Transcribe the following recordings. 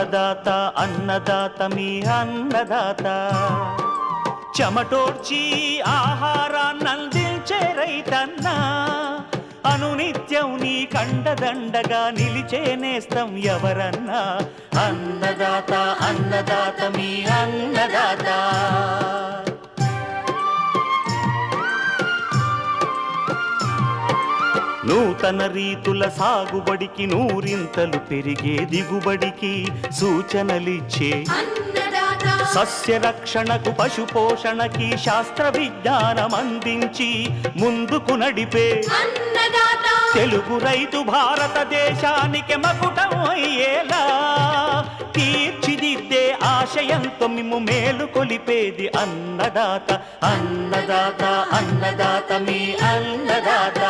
అన్నదాత అన్నదాత మీ అన్నదాత చెమటోడ్చి ఆహారాన్నందించే రైతన్న అనునిత్యం నీ కండదండగా నిలిచే నేస్తం ఎవరన్నా అన్నదాత అన్నదాత మీ అన్నదాత. నూతన రీతుల సాగుబడికి నూరింతలు పెరిగే దిగుబడికి సూచనలిచ్చే సస్య రక్షణకు పశు పోషణకి శాస్త్ర విజ్ఞానం అందించి ముందుకు నడిపే తెలుగు రైతు భారతదేశానికి మకుటం అయ్యేలా తీర్చిదిద్దే ఆశయంతో మిమ్ము మేలు కొలిపేది అన్నదాత అన్నదాత అన్నదాత మీ అన్నదాత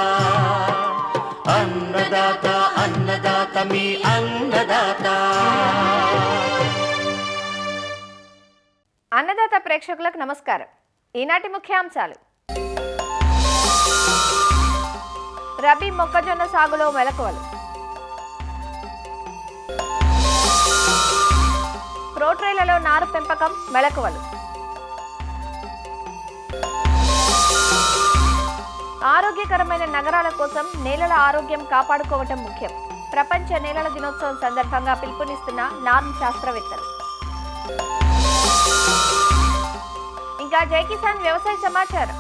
అన్నదాత అన్నదాత మీ అన్నదాత. అన్నదాత ప్రేక్షకులకు నమస్కారం. ఈనాటి ముఖ్యాంశాలు: రబీ మొక్కజొన్న సాగులో మెలకువలు, ప్రోట్రేలలో నారు పెంపకం మెలకువలు, ఆరోగ్యకరమైన నగరాల కోసం నేలల ఆరోగ్యం కాపాడుకోవటం ముఖ్యం. ప్రపంచ నేలల దినోత్సవం సందర్భంగా పిలుపునిస్తున్న నార్మ్ శాస్త్రవేత్తలు. ఇంకా జై కిసాన్ వ్యవసాయ సమాచారం.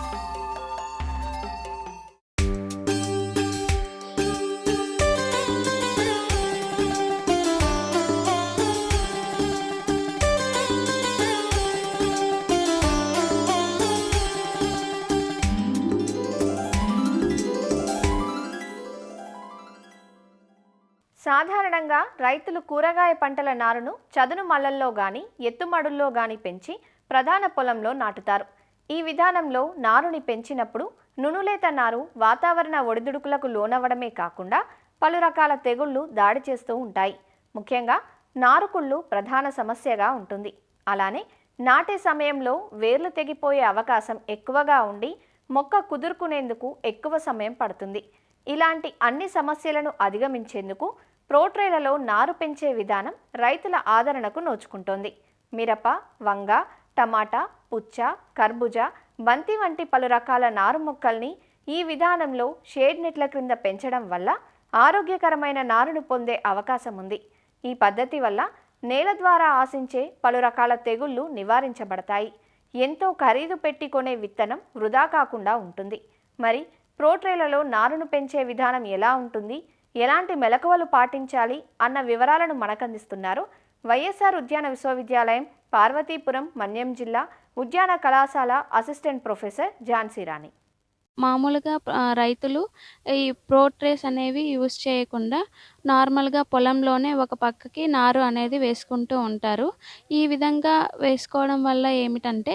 సాధారణంగా రైతులు కూరగాయ పంటల నారును చదును మల్లల్లో గాని ఎత్తుమడుల్లో గాని పెంచి ప్రధాన పొలంలో నాటుతారు. ఈ విధానంలో నారుని పెంచినప్పుడు నునులేత నారు వాతావరణ ఒడిదుడుకులకు లోనవ్వడమే కాకుండా పలు రకాల తెగుళ్లు దాడి చేస్తూ ఉంటాయి. ముఖ్యంగా నారుకుళ్ళు ప్రధాన సమస్యగా ఉంటుంది. అలానే నాటే సమయంలో వేర్లు తెగిపోయే అవకాశం ఎక్కువగా ఉండి మొక్క కుదురుకునేందుకు ఎక్కువ సమయం పడుతుంది. ఇలాంటి అన్ని సమస్యలను అధిగమించేందుకు ప్రోట్రేలలో నారు పెంచే విధానం రైతుల ఆదరణకు నోచుకుంటోంది. మిరప, వంగ, టమాటా, పుచ్చ, కర్బూజా, బంతి వంటి పలు రకాల నారు మొక్కల్ని ఈ విధానంలో షేడ్ నెట్ల క్రింద పెంచడం వల్ల ఆరోగ్యకరమైన నారును పొందే అవకాశం ఉంది. ఈ పద్ధతి వల్ల నేల ద్వారా ఆశించే పలు రకాల తెగుళ్లు నివారించబడతాయి. ఎంతో ఖరీదు పెట్టి కొనే విత్తనం వృధా కాకుండా ఉంటుంది. మరి ప్రోట్రేలలో నారును పెంచే విధానం ఎలా ఉంటుంది, ఎలాంటి మెలకువలు పాటించాలి అన్న వివరాలను మనకందిస్తున్నారు వైఎస్ఆర్ ఉద్యాన విశ్వవిద్యాలయం పార్వతీపురం మన్యం జిల్లా ఉద్యాన కళాశాల అసిస్టెంట్ ప్రొఫెసర్ ఝాన్సీ రాణి. మామూలుగా రైతులు ఈ ప్రోట్రేస్ అనేవి యూజ్ చేయకుండా నార్మల్గా పొలంలోనే ఒక పక్కకి నారు అనేది వేసుకుంటూ ఉంటారు. ఈ విధంగా వేసుకోవడం వల్ల ఏమిటంటే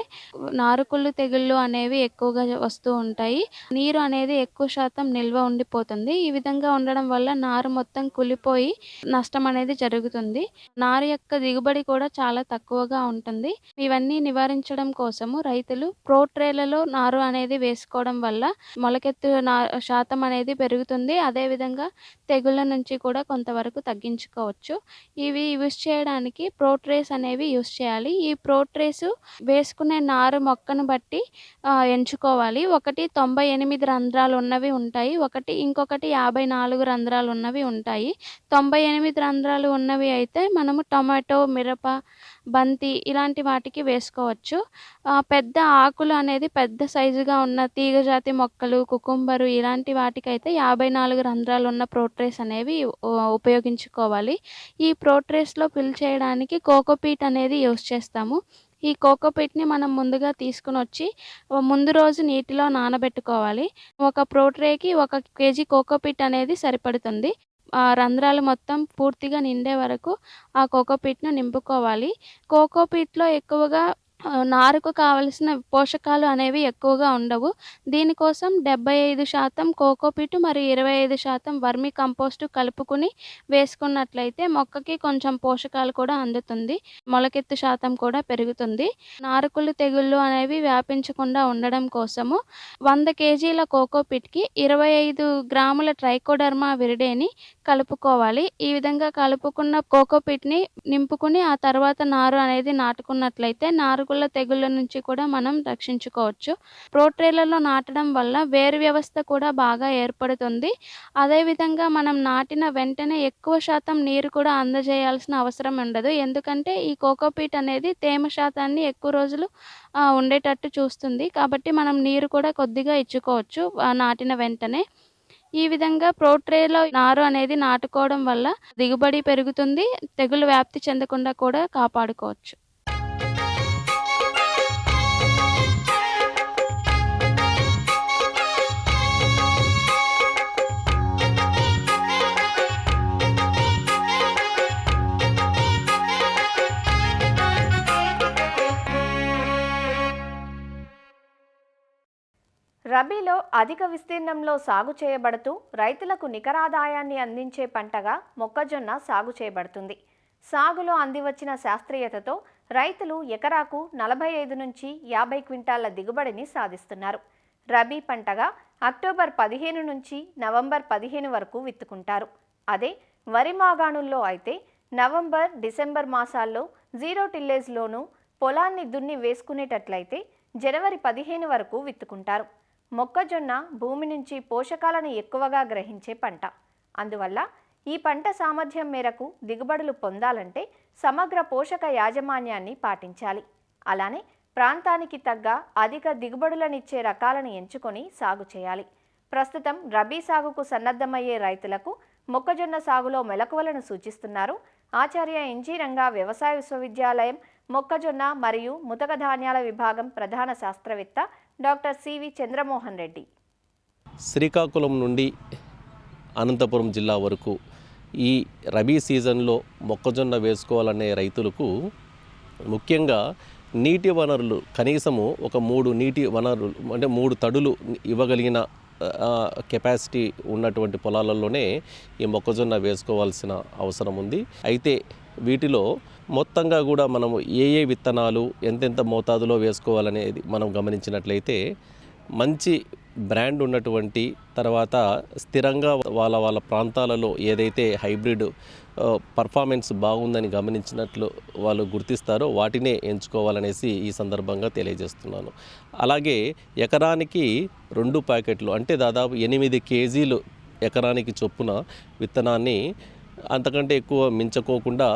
నారుకుళ్ళు తెగుళ్ళు అనేవి ఎక్కువగా వస్తూ ఉంటాయి. నీరు అనేది ఎక్కువ శాతం నిల్వ ఉండిపోతుంది. ఈ విధంగా ఉండడం వల్ల నారు మొత్తం కులిపోయి నష్టం అనేది జరుగుతుంది. నారు యొక్క దిగుబడి కూడా చాలా తక్కువగా ఉంటుంది. ఇవన్నీ నివారించడం కోసము రైతులు ప్రోట్రేలలో నారు అనేది వేసుకోవడం వల్ల మొలకెత్తు శాతం అనేది పెరుగుతుంది. అదేవిధంగా తెగుళ్ళ నుంచి కూడా కొంతవరకు తగ్గించుకోవచ్చు. ఇవి యూజ్ చేయడానికి ప్రోట్రేస్ అనేవి యూజ్ చేయాలి. ఈ ప్రోట్రేస్ వేసుకునే నారు మొక్కను బట్టి ఎంచుకోవాలి. ఒకటి 98 రంధ్రాలు ఉన్నవి ఉంటాయి, ఇంకొకటి 54 రంధ్రాలు ఉన్నవి ఉంటాయి. 98 రంధ్రాలు ఉన్నవి అయితే మనము టొమాటో, మిరప, బంతి ఇలాంటి వాటికి వేసుకోవచ్చు. పెద్ద ఆకులు అనేది పెద్ద సైజుగా ఉన్న తీగజాతి మొక్కలు, కుకుంబరు ఇలాంటి వాటికైతే 54 రంధ్రాలు ఉన్న ప్రోట్రేస్ అనేవి ఉపయోగించుకోవాలి. ఈ ప్రోట్రేస్లో ఫిల్ చేయడానికి కోకోపీట్ అనేది యూజ్ చేస్తాము. ఈ కోకోపీట్ని మనం ముందుగా తీసుకుని వచ్చి ముందు రోజు నీటిలో నానబెట్టుకోవాలి. ఒక ప్రోట్రేకి 1 కేజీ కోకోపీట్ అనేది సరిపడుతుంది. రంధ్రాలు మొత్తం పూర్తిగా నిండే వరకు ఆ కోకోపీట్ను నింపుకోవాలి. కోకోపీట్లో ఎక్కువగా నారుకు కావలసిన పోషకాలు అనేవి ఎక్కువగా ఉండవు. దీనికోసం 75% కోకోపీట్ మరియు 25% వర్మి కంపోస్టు కలుపుకుని వేసుకున్నట్లయితే మొక్కకి కొంచెం పోషకాలు కూడా అందుతుంది. మొలకెత్తు శాతం కూడా పెరుగుతుంది. నారుకుళ్ళు తెగుళ్ళు అనేవి వ్యాపించకుండా ఉండడం కోసము 100 కేజీల కోకోపీట్కి 25 గ్రాముల ట్రైకోడర్మా విరిడేని కలుపుకోవాలి. ఈ విధంగా కలుపుకున్న కోకోపీట్‌ని నింపుకుని ఆ తర్వాత నారు అనేది నాటుకున్నట్లయితే నారుగుల్ల తెగుళ్ళ నుంచి కూడా మనం రక్షించుకోవచ్చు. ప్రో ట్రేలలో నాటడం వల్ల వేరు వ్యవస్థ కూడా బాగా ఏర్పడుతుంది. అదేవిధంగా మనం నాటిన వెంటనే ఎక్కువ శాతం నీరు కూడా అందజేయాల్సిన అవసరం ఉండదు. ఎందుకంటే ఈ కోకోపీట్ అనేది తేమ శాతాన్ని ఎక్కువ రోజులు ఉండేటట్టు చూస్తుంది. కాబట్టి మనం నీరు కూడా కొద్దిగా ఇచ్చుకోవచ్చు నాటిన వెంటనే. ఈ విధంగా ప్రో ట్రేలో నారు అనేది నాటుకోవడం వల్ల దిగుబడి పెరుగుతుంది. తెగులు వ్యాప్తి చెందకుండా కూడా కాపాడుకోవచ్చు. రబీలో అధిక విస్తీర్ణంలో సాగు చేయబడుతూ రైతులకు నికరాదాయాన్ని అందించే పంటగా మొక్కజొన్న సాగు చేయబడుతుంది. సాగులో అందివచ్చిన శాస్త్రీయతతో రైతులు ఎకరాకు 45 నుంచి 50 క్వింటాళ్ల దిగుబడిని సాధిస్తున్నారు. రబీ పంటగా అక్టోబర్ 15 నుంచి నవంబర్ 15 వరకు విత్తుకుంటారు. అదే వరి మాగాణుల్లో అయితే నవంబర్, డిసెంబర్ మాసాల్లో జీరో టిల్లేజ్లోనూ పొలాన్ని దున్ని వేసుకునేటట్లయితే జనవరి 15 వరకు విత్తుకుంటారు. మొక్కజొన్న భూమి నుంచి పోషకాలను ఎక్కువగా గ్రహించే పంట. అందువల్ల ఈ పంట సామర్థ్యం మేరకు దిగుబడులు పొందాలంటే సమగ్ర పోషక యాజమాన్యాన్ని పాటించాలి. అలానే ప్రాంతానికి తగ్గ అధిక దిగుబడులనిచ్చే రకాలను ఎంచుకొని సాగు చేయాలి. ప్రస్తుతం రబీ సాగుకు సన్నద్ధమయ్యే రైతులకు మొక్కజొన్న సాగులో మెలకువలను సూచిస్తున్నారు ఆచార్య ఎన్జీ రంగా వ్యవసాయ విశ్వవిద్యాలయం మొక్కజొన్న మరియు ముతక ధాన్యాల విభాగం ప్రధాన శాస్త్రవేత్త డాక్టర్ సివి చంద్రమోహన్ రెడ్డి. శ్రీకాకుళం నుండి అనంతపురం జిల్లా వరకు ఈ రబీ సీజన్లో మొక్కజొన్న వేసుకోవాలనే రైతులకు ముఖ్యంగా నీటి వనరులు కనీసము ఒక 3 నీటి వనరులు అంటే 3 తడులు ఇవ్వగలిగిన కెపాసిటీ ఉన్నటువంటి పొలాలలోనే ఈ మొక్కజొన్న వేసుకోవాల్సిన అవసరం ఉంది. అయితే వీటిలో మొత్తంగా కూడా మనము ఏ విత్తనాలు ఎంతెంత మోతాదులో వేసుకోవాలనేది మనం గమనించినట్లయితే మంచి బ్రాండ్ ఉన్నటువంటి తర్వాత స్థిరంగా వాళ్ళ ప్రాంతాలలో ఏదైతే హైబ్రిడ్ పర్ఫార్మెన్స్ బాగుందని గమనించినట్లు వాళ్ళు గుర్తిస్తారో వాటినే ఎంచుకోవాలనేసి ఈ సందర్భంగా తెలియజేస్తున్నాను. అలాగే ఎకరానికి 2 ప్యాకెట్లు అంటే దాదాపు 8 కేజీలు ఎకరానికి చొప్పున విత్తనాన్ని అంతకంటే ఎక్కువ మించుకోకుండా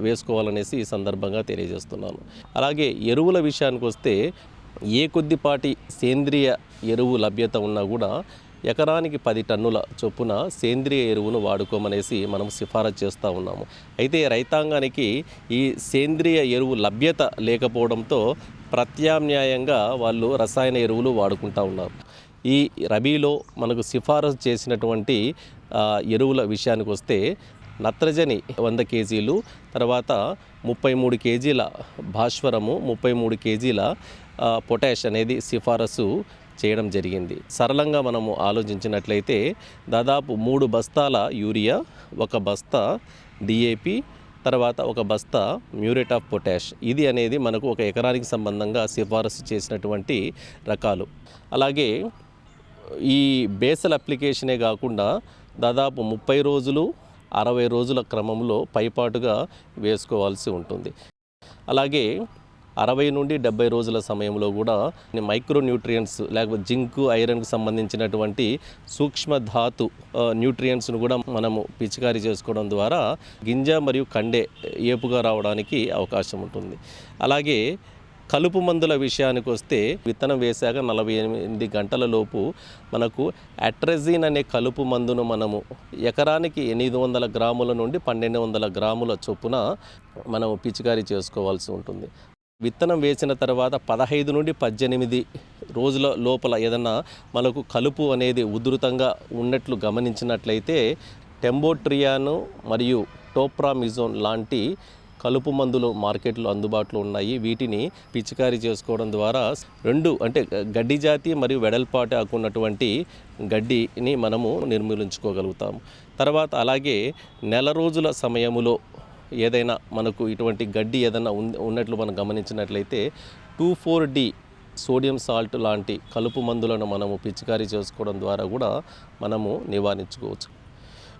వేసుకోవాలనేసి ఈ సందర్భంగా తెలియజేస్తున్నాను. అలాగే ఎరువుల విషయానికి వస్తే ఏ కొద్దిపాటి సేంద్రియ ఎరువు లభ్యత ఉన్నా కూడా ఎకరానికి 10 టన్నుల చొప్పున సేంద్రియ ఎరువును వాడుకోమనేసి మనం సిఫారసు చేస్తూ ఉన్నాము. అయితే రైతాంగానికి ఈ సేంద్రియ ఎరువు లభ్యత లేకపోవడంతో ప్రత్యామ్నాయంగా వాళ్ళు రసాయన ఎరువులు వాడుకుంటూ ఉన్నారు. ఈ రబీలో మనకు సిఫారసు చేసినటువంటి ఎరువుల విషయానికి వస్తే నత్రజని 100 కేజీలు, తర్వాత 33 కేజీల భాస్వరము, 33 కేజీల పొటాష్ అనేది సిఫారసు చేయడం జరిగింది. సరళంగా మనము ఆలోచించినట్లయితే దాదాపు 3 బస్తాల యూరియా, 1 బస్తా డిఏపి, తర్వాత 1 బస్తా మ్యూరేట్ ఆఫ్ పొటాష్ ఇది అనేది మనకు ఒక ఎకరానికి సంబంధంగా సిఫారసు చేసినటువంటి రకాలు. అలాగే ఈ బేసల్ అప్లికేషనే కాకుండా దాదాపు 30 రోజులు 60 రోజుల క్రమంలో పైపాటుగా వేసుకోవాల్సి ఉంటుంది. అలాగే 60 నుండి 70 రోజుల సమయంలో కూడా మైక్రో న్యూట్రియంట్స్ లేకపోతే జింకు, ఐరన్కి సంబంధించినటువంటి సూక్ష్మ ధాతు న్యూట్రియంట్స్ను కూడా మనము పిచికారీ చేసుకోవడం ద్వారా గింజ మరియు కండె ఏపుగా రావడానికి అవకాశం ఉంటుంది. అలాగే కలుపు మందుల విషయానికి వస్తే విత్తనం వేశాక 48 గంటల లోపు మనకు అట్రెజిన్ అనే కలుపు మందును మనము ఎకరానికి 800 గ్రాముల నుండి 1200 గ్రాముల చొప్పున మనము పిచికారీ చేసుకోవాల్సి ఉంటుంది. విత్తనం వేసిన తర్వాత 15 నుండి 18 రోజుల లోపల ఏదన్నా మనకు కలుపు అనేది ఉధృతంగా ఉన్నట్లు గమనించినట్లయితే టెంబోట్రియాను మరియు టోప్రామిజోన్ లాంటి కలుపు మందులు మార్కెట్లో అందుబాటులో ఉన్నాయి. వీటిని పిచికారీ చేసుకోవడం ద్వారా 2 అంటే గడ్డి జాతి మరియు వెడల్పాటి ఆకున్నటువంటి గడ్డిని మనము నిర్మూలించుకోగలుగుతాము. తర్వాత అలాగే నెల రోజుల సమయములో ఏదైనా మనకు ఇటువంటి గడ్డి ఏదైనా ఉన్నట్లు మనం గమనించినట్లయితే 2,4-D సోడియం సాల్ట్ లాంటి కలుపు మందులను మనము పిచికారీ చేసుకోవడం ద్వారా కూడా మనము నివారించుకోవచ్చు.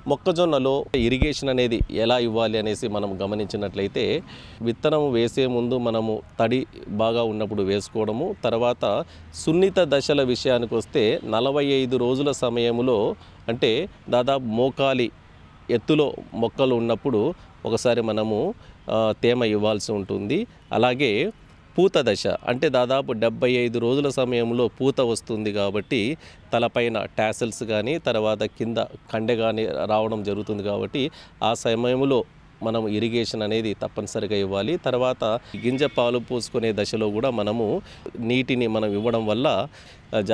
మొక్కజొన్నలో ఇరిగేషన్ అనేది ఎలా ఇవ్వాలి అనేసి మనం గమనించినట్లయితే విత్తనం వేసే ముందు మనము తడి బాగా ఉన్నప్పుడు వేసుకోవడము, తర్వాత సున్నిత దశల విషయానికి వస్తే 45 రోజుల సమయంలో అంటే దాదాపు మోకాలి ఎత్తులో మొక్కలు ఉన్నప్పుడు ఒకసారి మనము తేమ ఇవ్వాల్సి ఉంటుంది. అలాగే పూత దశ అంటే దాదాపు 75 రోజుల సమయంలో పూత వస్తుంది కాబట్టి తలపైన టాసల్స్ కానీ తర్వాత కింద కండె కానీ రావడం జరుగుతుంది కాబట్టి ఆ సమయంలో మనం ఇరిగేషన్ అనేది తప్పనిసరిగా ఇవ్వాలి. తర్వాత గింజ పాలు పోసుకునే దశలో కూడా మనము నీటిని మనం ఇవ్వడం వల్ల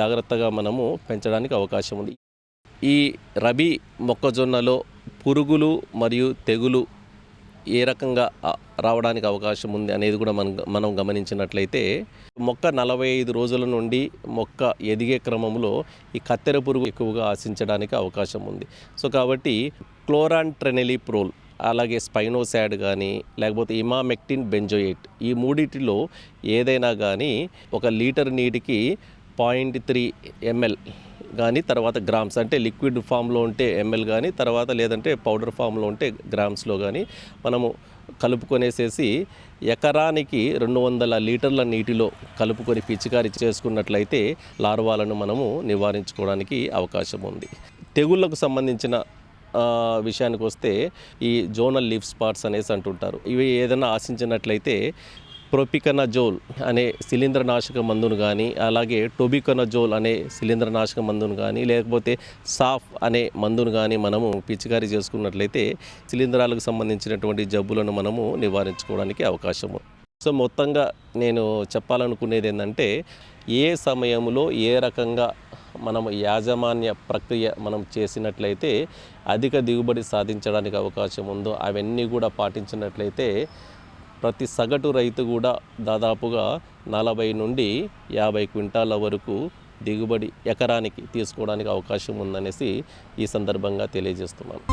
జాగ్రత్తగా మనము పెంచడానికి అవకాశం ఉంది. ఈ రబీ మొక్కజొన్నలో పురుగులు మరియు తెగులు ఏ రకంగా రావడానికి అవకాశం ఉంది అనేది కూడా మనం గమనించినట్లయితే మొక్క 45 రోజుల నుండి మొక్క ఎదిగే క్రమంలో ఈ కత్తెర పురుగు ఎక్కువగా ఆశించడానికి అవకాశం ఉంది. సో కాబట్టి క్లోరాంట్రెనిలిప్రోల్ అలాగే స్పైనోసాడ్ కానీ లేకపోతే ఇమామెక్టిన్ బెంజోయేట్ ఈ మూడిటిలో ఏదైనా కానీ 1 లీటర్ నీటికి 0.3 ml కానీ తర్వాత గ్రామ్స్ అంటే లిక్విడ్ ఫామ్లో ఉంటే ఎంఎల్ కానీ తర్వాత లేదంటే పౌడర్ ఫామ్లో ఉంటే గ్రామ్స్లో కానీ మనము కలుపుకొనేసేసి ఎకరానికి 200 లీటర్ల నీటిలో కలుపుకొని పిచికారీ చేసుకున్నట్లయితే లార్వాలను మనము నివారించుకోవడానికి అవకాశం ఉంది. తెగుళ్లకు సంబంధించిన విషయానికి వస్తే ఈ జోనల్ లీఫ్ స్పాట్స్ అనేసి అంటుంటారు. ఇవి ఏదైనా ఆశించినట్లయితే ప్రొపికనజోల్ అనే శిలీంద్రనాశక మందును కానీ అలాగే టొబికనజోల్ అనే శిలీంద్రనాశక మందును కానీ లేకపోతే సాఫ్ అనే మందును కానీ మనము పిచికారీ చేసుకున్నట్లయితే శిలీంధ్రాలకు సంబంధించినటువంటి జబ్బులను మనము నివారించుకోవడానికి అవకాశము. సో మొత్తంగా నేను చెప్పాలనుకునేది ఏంటంటే ఏ సమయంలో ఏ రకంగా మనము యాజమాన్య ప్రక్రియ మనం చేసినట్లయితే అధిక దిగుబడి సాధించడానికి అవకాశం ఉందో అవన్నీ కూడా పాటించినట్లయితే ప్రతి సగటు రైతు కూడా దాదాపుగా 40 నుండి 50 క్వింటాల వరకు దిగుబడి ఎకరానికి తీసుకోవడానికి అవకాశం ఉందనేసి ఈ సందర్భంగా తెలియజేస్తున్నాను.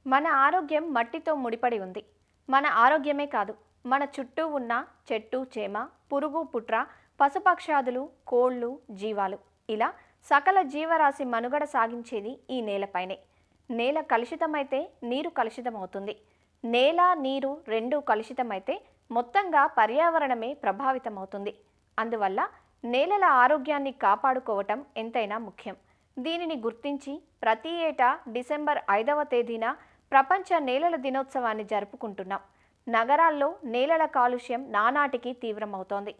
మన ఆరోగ్యం మట్టితో ముడిపడి ఉంది. మన ఆరోగ్యమే కాదు, మన చుట్టూ ఉన్న చెట్టు చేమ, పురుగు పుట్ర, పశుపక్షాదులు, కోళ్ళు, జీవాలు ఇలా సకల జీవరాశి మనుగడ సాగించేది ఈ నేలపైనే. నేల కలుషితమైతే నీరు కలుషితమవుతుంది. నేల నీరు రెండూ కలుషితమైతే మొత్తంగా పర్యావరణమే ప్రభావితమవుతుంది. అందువల్ల నేలల ఆరోగ్యాన్ని కాపాడుకోవటం ఎంతైనా ముఖ్యం. దీనిని గుర్తించి ప్రతి ఏటా డిసెంబర్ 5వ తేదీన ప్రపంచ నేలల దినోత్సవాన్ని జరుపుకుంటున్నాం. నగరాల్లో నేలల కాలుష్యం నానాటికి తీవ్రమవుతోంది.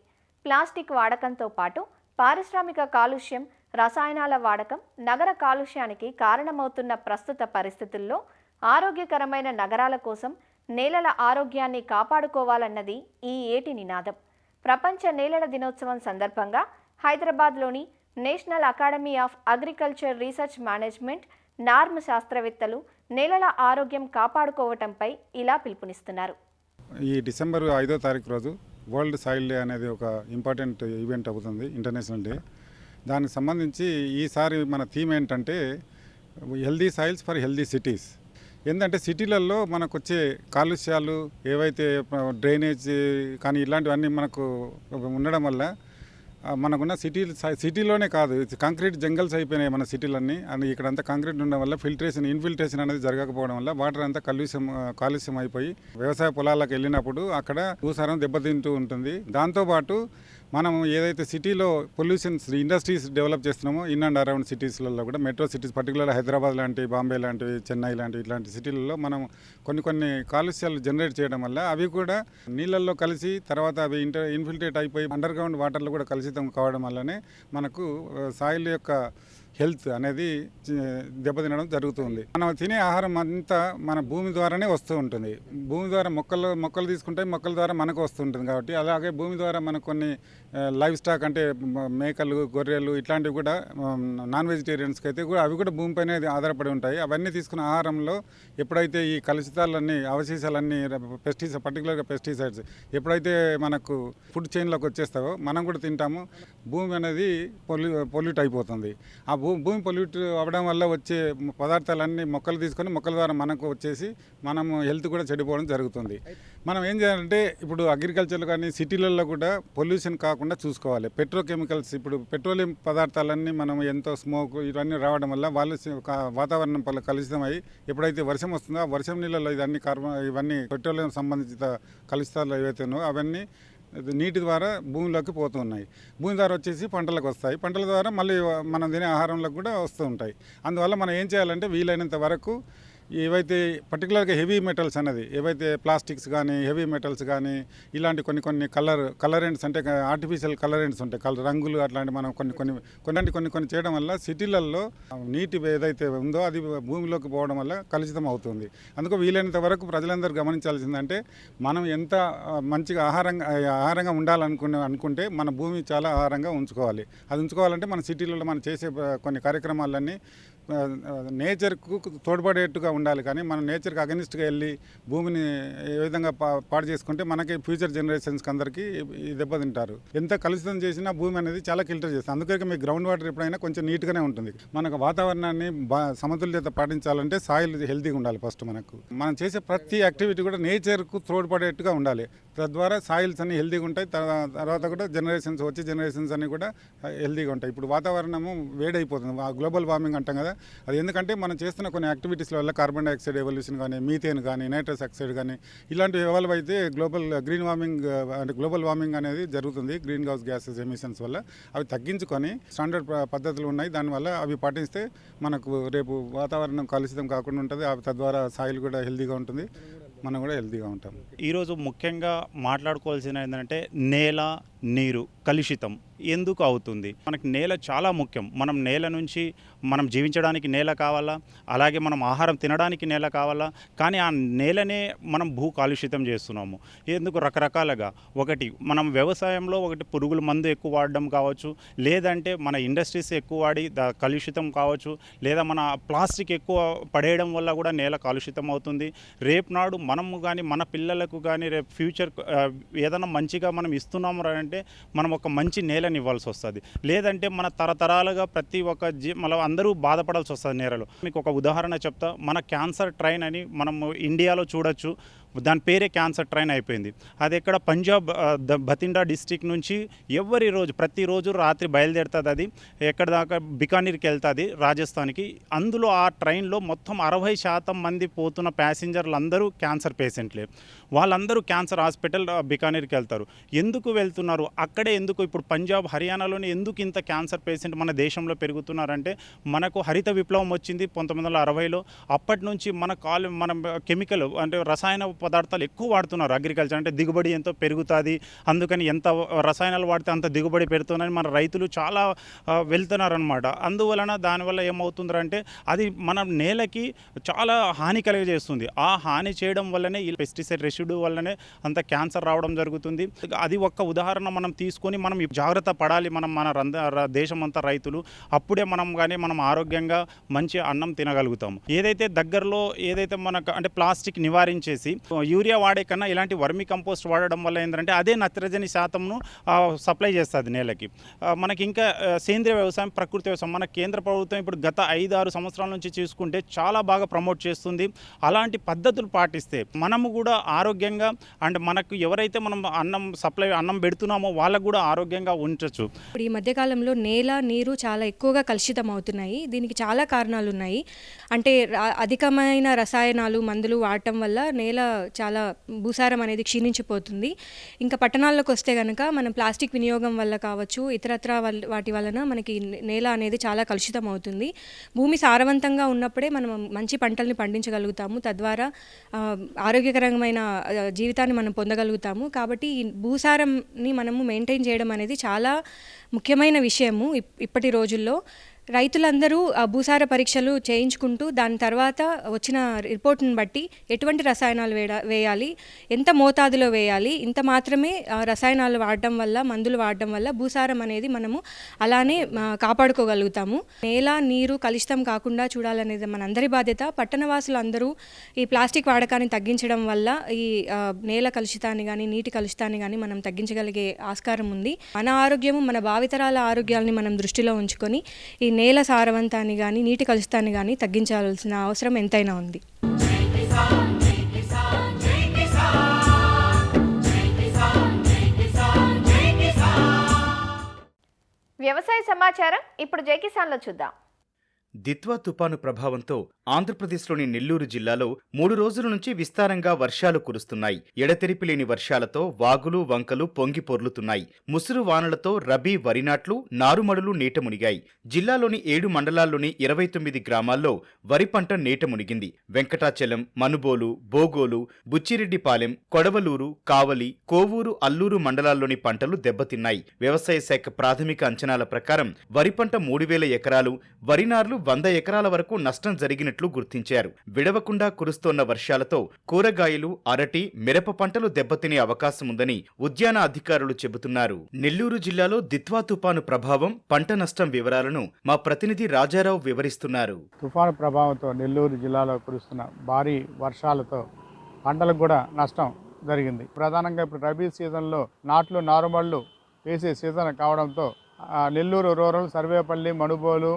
ప్లాస్టిక్ వాడకంతో పాటు పారిశ్రామిక కాలుష్యం, రసాయనాల వాడకం నగర కాలుష్యానికి కారణమవుతున్న ప్రస్తుత పరిస్థితుల్లో ఆరోగ్యకరమైన నగరాల కోసం నేలల ఆరోగ్యాన్ని కాపాడుకోవాలన్నది ఈ ఏటి నినాదం. ప్రపంచ నేలల దినోత్సవం సందర్భంగా హైదరాబాద్లోని national academy of agriculture research management norm శాస్త్రవేత్తలు నేలల ఆరోగ్యం కాపాడుకోవటంపై ఇలా పిలుపునిస్తున్నారు. ఈ డిసెంబర్ 5వ తారీఖు రోజు వరల్డ్ సాయిల్ డే అనేది ఒక ఇంపార్టెంట్ ఈవెంట్ అవుతుంది, ఇంటర్నేషనల్ డే. దానికి సంబంధించి ఈసారి మన థీమ్ ఏంటంటే healthy soils for healthy cities. ఏంటంటే సిటీలలో మనకు వచ్చే కాలుష్యాలు ఏవైతే డ్రైనేజ్ కానీ ఇలాంటివన్నీ మనకు ఉండడం వల్ల మనకున్న సిటీలోనే కాదు, కాంక్రీట్ జంగల్స్ అయిపోయినాయి మన సిటీలన్నీ. అని ఇక్కడంతా కాంక్రీట్ ఉండడం వల్ల ఇన్ఫిల్ట్రేషన్ అనేది జరగకపోవడం వల్ల వాటర్ అంతా కాలుష్యం అయిపోయి వ్యవసాయ పొలాలకు వెళ్ళినప్పుడు అక్కడ భూసారం దెబ్బతింటూ ఉంటుంది. దాంతోపాటు మనం ఏదైతే సిటీలో పొల్యూషన్స్ ఇండస్ట్రీస్ డెవలప్ చేస్తున్నామో ఇన్ అండ్ అరౌండ్ సిటీస్లలో కూడా మెట్రో సిటీస్ పర్టికులర్ హైదరాబాద్ లాంటి, బాంబే లాంటివి, చెన్నై లాంటివి ఇట్లాంటి సిటీలలో మనం కొన్ని కాలుష్యాలు జనరేట్ చేయడం వల్ల అవి కూడా నీళ్ళల్లో కలిసి తర్వాత అవి ఇన్ఫిల్ట్రేట్ అయిపోయి అండర్ గ్రౌండ్ వాటర్లో కూడా కలుషితం కావడం వల్లనే మనకు సాయిల్ యొక్క హెల్త్ అనేది దెబ్బతినడం జరుగుతుంది. మనం తినే ఆహారం అంతా మన భూమి ద్వారానే వస్తూ ఉంటుంది. భూమి ద్వారా మొక్కలు తీసుకుంటే మొక్కల ద్వారా మనకు వస్తుంటుంది కాబట్టి, అలాగే భూమి ద్వారా మనకు కొన్ని లైవ్ స్టాక్ అంటే మేకలు, గొర్రెలు ఇట్లాంటివి కూడా నాన్ వెజిటేరియన్స్కి అయితే కూడా అవి కూడా భూమిపైనే ఆధారపడి ఉంటాయి. అవన్నీ తీసుకున్న ఆహారంలో ఎప్పుడైతే ఈ కలుషితాలన్నీ, అవశేషాలన్నీ, పర్టికులర్గా పెస్టిసైడ్స్ ఎప్పుడైతే మనకు ఫుడ్ చైన్లోకి వచ్చేస్తావో మనం కూడా తింటాము. భూమి అనేది పొల్యూట్ అయిపోతుంది. ఆ భూమి పొల్యూట్ అవ్వడం వల్ల వచ్చే పదార్థాలన్నీ మొక్కలు తీసుకొని మొక్కల ద్వారా మనకు వచ్చేసి మనం హెల్త్ కూడా చెడిపోవడం జరుగుతుంది. మనం ఏం చేయాలంటే ఇప్పుడు అగ్రికల్చర్లో కానీ సిటీలలో కూడా పొల్యూషన్ కాకుండా చూసుకోవాలి. పెట్రోకెమికల్స్, ఇప్పుడు పెట్రోలియం పదార్థాలన్నీ మనం ఎంతో స్మోక్ ఇవన్నీ రావడం వల్ల వాళ్ళు వాతావరణం కలుషితమై ఎప్పుడైతే వర్షం వస్తుందో ఆ వర్షం నీళ్ళలో ఇవన్నీ పెట్రోలియం సంబంధిత కలుషితాలు ఏవైతేనో అవన్నీ నీటి ద్వారా భూమిలోకి పోతూ ఉన్నాయి. భూమి ద్వారా వచ్చేసి పంటలకు వస్తాయి. పంటల ద్వారా మళ్ళీ మనం తినే ఆహారంలోకి కూడా వస్తూ ఉంటాయి. అందువల్ల మనం ఏం చేయాలంటే వీలైనంత వరకు ఏవైతే పర్టికులర్గా హెవీ మెటల్స్ అనేది, ఏవైతే ప్లాస్టిక్స్ కానీ హెవీ మెటల్స్ కానీ ఇలాంటి కొన్ని కలరెంట్స్ అంటే ఆర్టిఫిషియల్ కలరెంట్స్ ఉంటాయి, రంగులు అట్లాంటి మనం కొన్ని చేయడం వల్ల సిటీలలో నీటి ఏదైతే ఉందో అది భూమిలోకి పోవడం వల్ల కలుషితం అవుతుంది. అందుకు వీలైనంత వరకు ప్రజలందరూ గమనించాల్సిందంటే మనం ఎంత మంచిగా ఆహారంగా ఉండాలనుకుంటే మన భూమి చాలా ఆహారంగా ఉంచుకోవాలి. అది ఉంచుకోవాలంటే మన సిటీలలో మనం చేసే కొన్ని కార్యక్రమాలన్నీ నేచర్కు తోడ్పడేట్టుగా ఉండాలి. కానీ మనం నేచర్కి అగనిస్ట్గా వెళ్ళి భూమిని ఏ విధంగా పాడు చేసుకుంటే మనకి ఫ్యూచర్ జనరేషన్స్కి అందరికీ దెబ్బతింటారు. ఎంత కలుషితం చేసినా భూమి అనేది చాలా ఫిల్టర్ చేస్తుంది. అందుకే మీ గ్రౌండ్ వాటర్ ఎప్పుడైనా కొంచెం నీట్గానే ఉంటుంది. మనకు వాతావరణాన్ని సమతుల్యత పాటించాలంటే సాయిల్ హెల్తీగా ఉండాలి. ఫస్ట్ మనం చేసే ప్రతి యాక్టివిటీ కూడా నేచర్కు తోడ్పడేట్టుగా ఉండాలి. తద్వారా సాయిల్స్ అన్ని హెల్తీగా ఉంటాయి. తర్వాత కూడా వచ్చే జనరేషన్స్ అన్ని కూడా హెల్తీగా ఉంటాయి. ఇప్పుడు వాతావరణము వేడైపోతుంది, గ్లోబల్ వార్మింగ్ అంటాం కదా, అది ఎందుకంటే మనం చేస్తున్న కొన్ని యాక్టివిటీస్ వల్ల కార్బన్ డైఆక్సైడ్ ఎవల్యూషన్ కానీ, మీథేన్ కానీ, నైట్రస్ ఆక్సైడ్ కానీ ఇలాంటివి ఎవల్వ్ అయితే గ్లోబల్ వార్మింగ్ అనేది జరుగుతుంది. గ్రీన్ హౌస్ గ్యాసెస్ ఎమిషన్స్ వల్ల అవి తగ్గించుకొని స్టాండర్డ్ పద్ధతులు ఉన్నాయి. దానివల్ల అవి పాటిస్తే మనకు రేపు వాతావరణం కలుషితం కాకుండా ఉంటుంది. తద్వారా సాయిల్ కూడా హెల్తీగా ఉంటుంది, మనం కూడా హెల్తీగా ఉంటాం. ఈరోజు ముఖ్యంగా మాట్లాడుకోవాల్సిన ఏంటంటే నేల, నీరు కలుషితం ఎందుకు అవుతుంది? మనకి నేల చాలా ముఖ్యం. మనం నేల నుంచి మనం జీవించడానికి నేల కావాలా, అలాగే మనం ఆహారం తినడానికి నేల కావాలా. కానీ ఆ నేలనే మనం భూ కాలుషితం చేస్తున్నాము. ఎందుకు? రకరకాలుగా. ఒకటి మనం వ్యవసాయంలో పురుగుల మందు ఎక్కువ వాడడం కావచ్చు, లేదంటే మన ఇండస్ట్రీస్ ఎక్కువ వాడి కలుషితం కావచ్చు, లేదా మన ప్లాస్టిక్ ఎక్కువ పడేయడం వల్ల కూడా నేల కాలుషితం అవుతుంది. రేపు నాడు మనము కానీ మన పిల్లలకు కానీ రేపు ఫ్యూచర్ ఏదైనా మంచిగా మనం ఇస్తున్నాము అంటే మనం ఒక మంచి నేలని ఇవ్వాల్సి వస్తుంది. లేదంటే మన తరతరాలుగా ప్రతి ఒక్క మనం అందరూ బాధపడాల్సి వస్తుంది నేలలో. మీకు ఒక ఉదాహరణ చెప్తా. మన క్యాన్సర్ ట్రైన్ అని మనం ఇండియాలో చూడొచ్చు. దాని పేరే క్యాన్సర్ ట్రైన్ అయిపోయింది. అది ఎక్కడ పంజాబ్ బతిండా డిస్టిక్ నుంచి ప్రతిరోజు రాత్రి బయలుదేరుతుంది. అది ఎక్కడ దాకా బికానీర్కి వెళ్తుంది, రాజస్థాన్కి. అందులో ఆ ట్రైన్లో మొత్తం 60% మంది పోతున్న ప్యాసింజర్లు అందరూ క్యాన్సర్ పేషెంట్లే. వాళ్ళందరూ క్యాన్సర్ హాస్పిటల్ బికానీర్కి వెళ్తారు. ఎందుకు వెళ్తున్నారు? అక్కడే ఎందుకు ఇప్పుడు పంజాబ్, హర్యానాలోనే ఎందుకు ఇంత క్యాన్సర్ పేషెంట్ మన దేశంలో పెరుగుతున్నారంటే మనకు హరిత విప్లవం వచ్చింది 1960లో. అప్పటి నుంచి మన కెమికల్ అంటే రసాయన పదార్థాలు ఎక్కువ వాడుతున్నారు. అగ్రికల్చర్ అంటే దిగుబడి ఎంతో పెరుగుతుంది, అందుకని ఎంత రసాయనాలు వాడితే అంత దిగుబడి పెరుగుతుందని మన రైతులు చాలా వెళ్తున్నారనమాట. అందువలన దానివల్ల ఏమవుతుందంటే అది మన నేలకి చాలా హాని కలిగజేస్తుంది. ఆ హాని చేయడం వల్లనే ఈ పెస్టిసైడ్ రెసిడ్యూ వల్లనే అంత క్యాన్సర్ రావడం జరుగుతుంది. అది ఒక్క ఉదాహరణ మనం తీసుకొని మనం జాగ్రత్త పడాలి. మన దేశం అంతా రైతులు. అప్పుడే మనం ఆరోగ్యంగా మంచి అన్నం తినగలుగుతాము. దగ్గరలో మనకు అంటే ప్లాస్టిక్ నివారించేసి యూరియా వాడే కన్నా ఇలాంటి వర్మి కంపోస్ట్ వాడడం వల్ల ఏంటంటే అదే నత్రజని శాతంను సప్లై చేస్తుంది నేలకి. మనకి ఇంకా సేంద్రియ వ్యవసాయం, ప్రకృతి వ్యవసాయం మన కేంద్ర ప్రభుత్వం ఇప్పుడు గత 5-6 సంవత్సరాల నుంచి చూసుకుంటే చాలా బాగా ప్రమోట్ చేస్తుంది. అలాంటి పద్ధతులు పాటిస్తే మనము కూడా ఆరోగ్యంగా అండ్ మనకు ఎవరైతే మనం అన్నం పెడుతున్నామో వాళ్ళకు కూడా ఆరోగ్యంగా ఉంచవచ్చు. ఇప్పుడు ఈ మధ్యకాలంలో నేల, నీరు చాలా ఎక్కువగా కలుషితం అవుతున్నాయి. దీనికి చాలా కారణాలు ఉన్నాయి. అంటే అధికమైన రసాయనాలు, మందులు వాడటం వల్ల నేల చాలా భూసారం అనేది క్షీణించిపోతుంది. ఇంకా పట్టణాల్లోకి వస్తే కనుక మనం ప్లాస్టిక్ వినియోగం వల్ల కావచ్చు, ఇతరత్ర వాటి వలన మనకి నేల అనేది చాలా కలుషితం అవుతుంది. భూమి సారవంతంగా ఉన్నప్పుడే మనం మంచి పంటల్ని పండించగలుగుతాము. తద్వారా ఆరోగ్యకరమైన జీవితాన్ని మనం పొందగలుగుతాము. కాబట్టి ఈ భూసారంని మనము మెయింటైన్ చేయడం అనేది చాలా ముఖ్యమైన విషయము ఇప్పటి రోజుల్లో. రైతులందరూ భూసార పరీక్షలు చేయించుకుంటూ దాని తర్వాత వచ్చిన రిపోర్ట్ని బట్టి ఎటువంటి రసాయనాలు వేయాలి, ఎంత మోతాదులో వేయాలి, ఇంత మాత్రమే రసాయనాలు వాడటం వల్ల, మందులు వాడటం వల్ల భూసారం అనేది మనము అలానే కాపాడుకోగలుగుతాము. నేల నీరు కలుషితం కాకుండా చూడాలనేది మనందరి బాధ్యత. పట్టణవాసులు అందరూ ఈ ప్లాస్టిక్ వాడకాన్ని తగ్గించడం వల్ల ఈ నేల కలుషితాన్ని కానీ నీటి కలుషితాన్ని కానీ మనం తగ్గించగలిగే ఆస్కారం ఉంది. మన ఆరోగ్యము, మన భావితరాల ఆరోగ్యాలని మనం దృష్టిలో ఉంచుకొని ఈ నేల సారవంతాన్ని కానీ నీటి కలుషితాన్ని కానీ తగ్గించాల్సిన అవసరం ఎంతైనా ఉంది. వ్యవసాయ సమాచారం ఇప్పుడు జై కిసాన్లో చూద్దాం. దిత్వా తుపాను ప్రభావంతో ఆంధ్రప్రదేశ్లోని నెల్లూరు జిల్లాలో 3 రోజుల నుంచి విస్తారంగా వర్షాలు కురుస్తున్నాయి. ఎడతెరిపి లేని వర్షాలతో వాగులు వంకలు పొంగి పొర్లుతున్నాయి. ముసురు వానలతో రబీ వరి నాట్లు, నారుమడులు నీట మునిగాయి. జిల్లాలోని 7 మండలాల్లోని 29 గ్రామాల్లో వరి పంట నీట మునిగింది. వెంకటాచలం, మనుబోలు, బోగోలు, బుచ్చిరెడ్డిపాలెం, కొడవలూరు, కావలి, కోవూరు, అల్లూరు మండలాల్లోని పంటలు దెబ్బతిన్నాయి. వ్యవసాయ శాఖ ప్రాథమిక అంచనాల ప్రకారం వరి పంట 3000 ఎకరాలు, వరి నార్లు 100 ఎకరాల వరకు నష్టం జరిగినట్లు గుర్తించారు. విడవకుండా కురుస్తోన్న వర్షాలతో కూరగాయలు, అరటి, మిరప పంటలు దెబ్బతినే అవకాశం ఉందని ఉద్యాన అధికారులు చెబుతున్నారు. నెల్లూరు జిల్లాలో దిత్వా తుపాను ప్రభావం, పంట నష్టం వివరాలను మా ప్రతినిధి రాజారావు వివరిస్తున్నారు. తుఫాను ప్రభావంతో నెల్లూరు జిల్లాలో కురుస్తున్న భారీ వర్షాలతో పంటలకు కూడా నష్టం జరిగింది. ప్రధానంగా ఇప్పుడు రబీ సీజన్లో నాట్లు, నారుమళ్ళు వేసే సీజన్ కావడంతో నెల్లూరు రూరల్, సర్వేపల్లి, మనుబోలు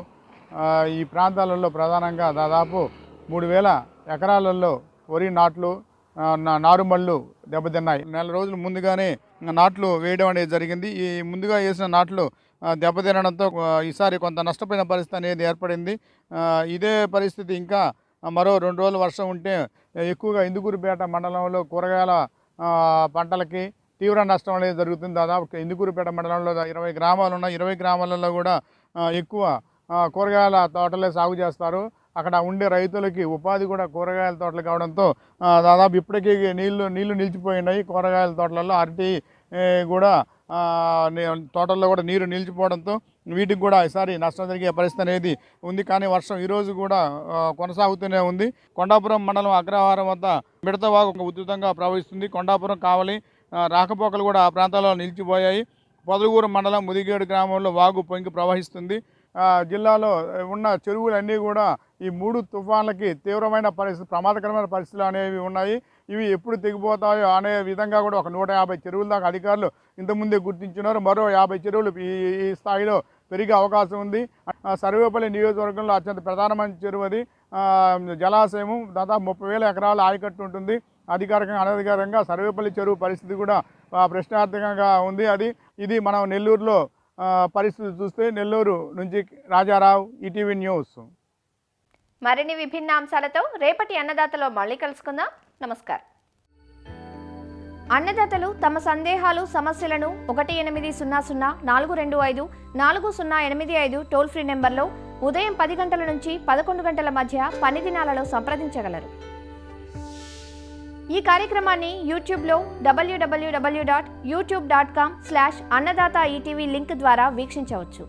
ఈ ప్రాంతాలలో ప్రధానంగా దాదాపు 3000 ఎకరాలలో వరి నాట్లు, నారుమళ్ళు దెబ్బతిన్నాయి. 4 రోజుల ముందుగానే నాట్లు వేయడం అనేది జరిగింది. ఈ ముందుగా వేసిన నాట్లు దెబ్బతినడంతో ఈసారి కొంత నష్టపోయిన పరిస్థితి అనేది ఏర్పడింది. ఇదే పరిస్థితి ఇంకా మరో 2 రోజులు వర్షం ఉంటే ఎక్కువగా ఇందుకూరుపేట మండలంలో కూరగాయల పంటలకి తీవ్ర నష్టం అనేది జరుగుతుంది. దాదాపు ఇందుకూరుపేట మండలంలో 20 గ్రామాలు ఉన్నాయి. 20 గ్రామాలలో కూడా ఎక్కువ కూరగాయల తోటలే సాగు చేస్తారు. అక్కడ ఉండే రైతులకి ఉపాధి కూడా కూరగాయల తోటలు కావడంతో దాదాపు ఇప్పటికీ నీళ్లు నిలిచిపోయినాయి. కూరగాయల తోటలలో అరటి కూడా తోటల్లో కూడా నీరు నిలిచిపోవడంతో వీటికి కూడా ఈసారి నష్టం జరిగే పరిస్థితి అనేది ఉంది. కానీ వర్షం ఈరోజు కూడా కొనసాగుతూనే ఉంది. కొండాపురం మండలం అగ్రహారం వద్ద మిడతవాగు ఉధృతంగా ప్రవహిస్తుంది. కొండాపురం, కావలి రాకపోకలు కూడా ఆ ప్రాంతాల్లో నిలిచిపోయాయి. పొదలగూరు మండలం ముదిగేడు గ్రామంలో వాగు పొంగి ప్రవహిస్తుంది. జిల్లాలో ఉన్న చెరువులన్నీ కూడా ఈ 3 తుఫాన్లకి తీవ్రమైన పరిస్థితి, ప్రమాదకరమైన పరిస్థితులు అనేవి ఉన్నాయి. ఇవి ఎప్పుడు తెగిపోతాయో అనే విధంగా కూడా ఒక 150 చెరువుల దాకా అధికారులు ఇంతకుముందే గుర్తించున్నారు. మరో 50 చెరువులు ఈ స్థాయిలో పెరిగే అవకాశం ఉంది. సర్వేపల్లి నియోజకవర్గంలో అత్యంత ప్రధానమైన చెరువు అది. జలాశయము దాదాపు 30,000 ఎకరాల ఆయకట్టు ఉంటుంది. అధికారికంగా అనధికారికంగా సర్వేపల్లి చెరువు పరిస్థితి కూడా ప్రశ్నార్థకంగా ఉంది. ఇది మనం నెల్లూరులో పరిస్థితి చూస్తే. నెల్లూరు నుంచి రాజారావు, ఈటీవీ న్యూస్. మరిన్ని విభిన్న అంశాలతో రేపటి అన్నదాతలో మళ్ళీ కలుసుకుందాం. నమస్కారం. అన్నదాతలు తమ సందేహాలు, సమస్యలను 1800-425-4085 టోల్ ఫ్రీ నెంబర్లో ఉదయం 10 గంటల నుంచి 11 గంటల మధ్య పని దినాలలో సంప్రదించగలరు. ఈ కార్యక్రమాన్ని యూట్యూబ్లో www.youtube.com/annadata ETV లింక్ ద్వారా వీక్షించవచ్చు.